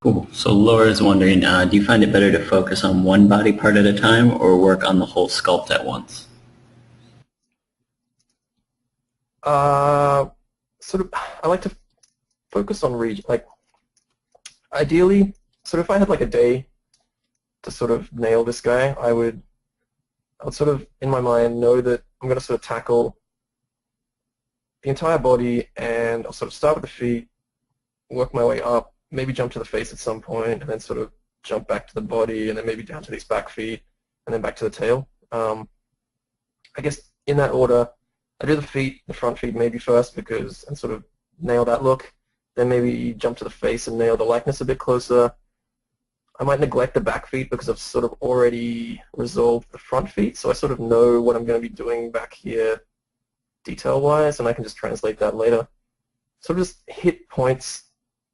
Cool. So Laura is wondering, do you find it better to focus on one body part at a time or work on the whole sculpt at once? Uh, sort of, I like to focus on region, like ideally, sort of if I had like a day to sort of nail this guy, I would sort of, in my mind, know that I'm going to sort of tackle the entire body, and I'll sort of start with the feet, work my way up, maybe jump to the face at some point, and then sort of jump back to the body, and then maybe down to these back feet, and then back to the tail. I guess in that order, I do the feet, the front feet maybe first and sort of nail that look. Then maybe jump to the face and nail the likeness a bit closer. I might neglect the back feet because I've sort of already resolved the front feet, so I sort of know what I'm going to be doing back here detail-wise, and I can just translate that later. So just hit points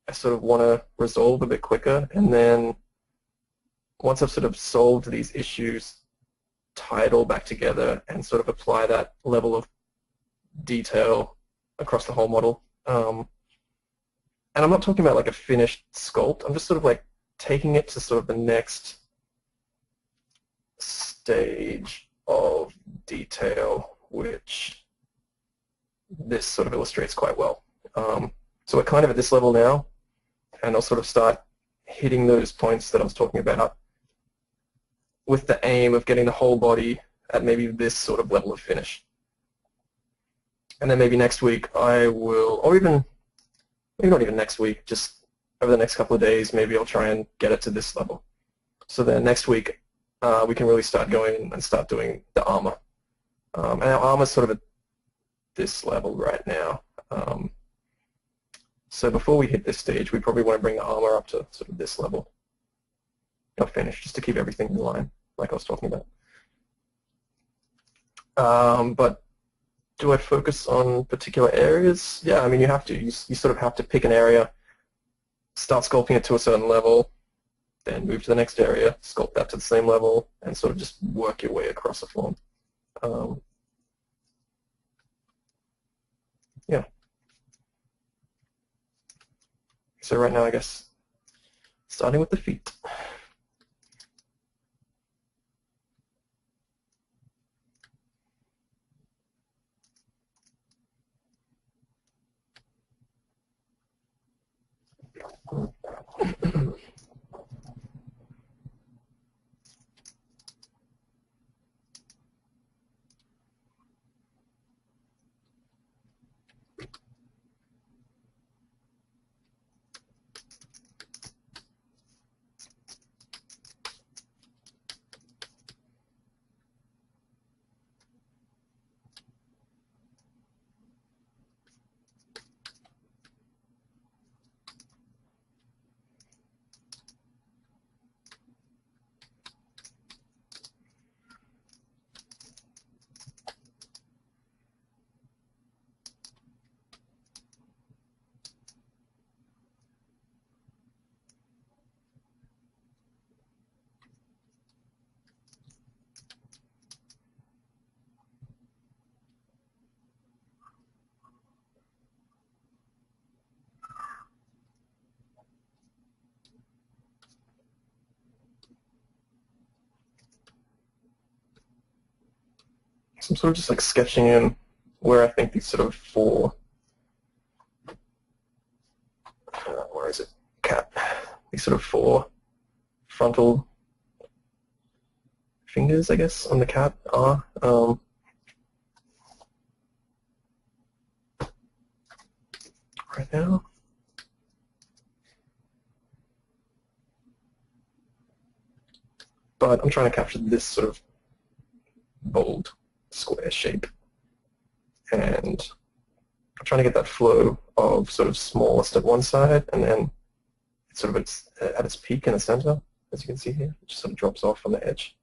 I sort of want to resolve a bit quicker, and then once I've sort of solved these issues, tie it all back together and sort of apply that level of detail across the whole model. And I'm not talking about like a finished sculpt. I'm just sort of like taking it to sort of the next stage of detail, which this sort of illustrates quite well. So we're kind of at this level now, and I'll sort of start hitting those points that I was talking about with the aim of getting the whole body at maybe this sort of level of finish. And then maybe next week I will, or even, maybe not even next week, just over the next couple of days, maybe I'll try and get it to this level. So then next week we can really start going and start doing the armor. And our armor's sort of at this level right now. So before we hit this stage, we probably want to bring the armor up to sort of this level. Not finish, just to keep everything in line, like I was talking about. But do I focus on particular areas? Yeah, I mean, you have to. You sort of have to pick an area, start sculpting it to a certain level, then move to the next area, sculpt that to the same level, and sort of just work your way across the form. Yeah. So right now, I guess, starting with the feet. So I'm sort of just like sketching in where I think these sort of four, where is it, cat, these sort of four frontal fingers, I guess, on the cat are. Right now. But I'm trying to capture this sort of bold square shape, and I'm trying to get that flow of sort of smallest at one side, and then it's sort of at its peak in the center, as you can see here. It just sort of drops off on the edge.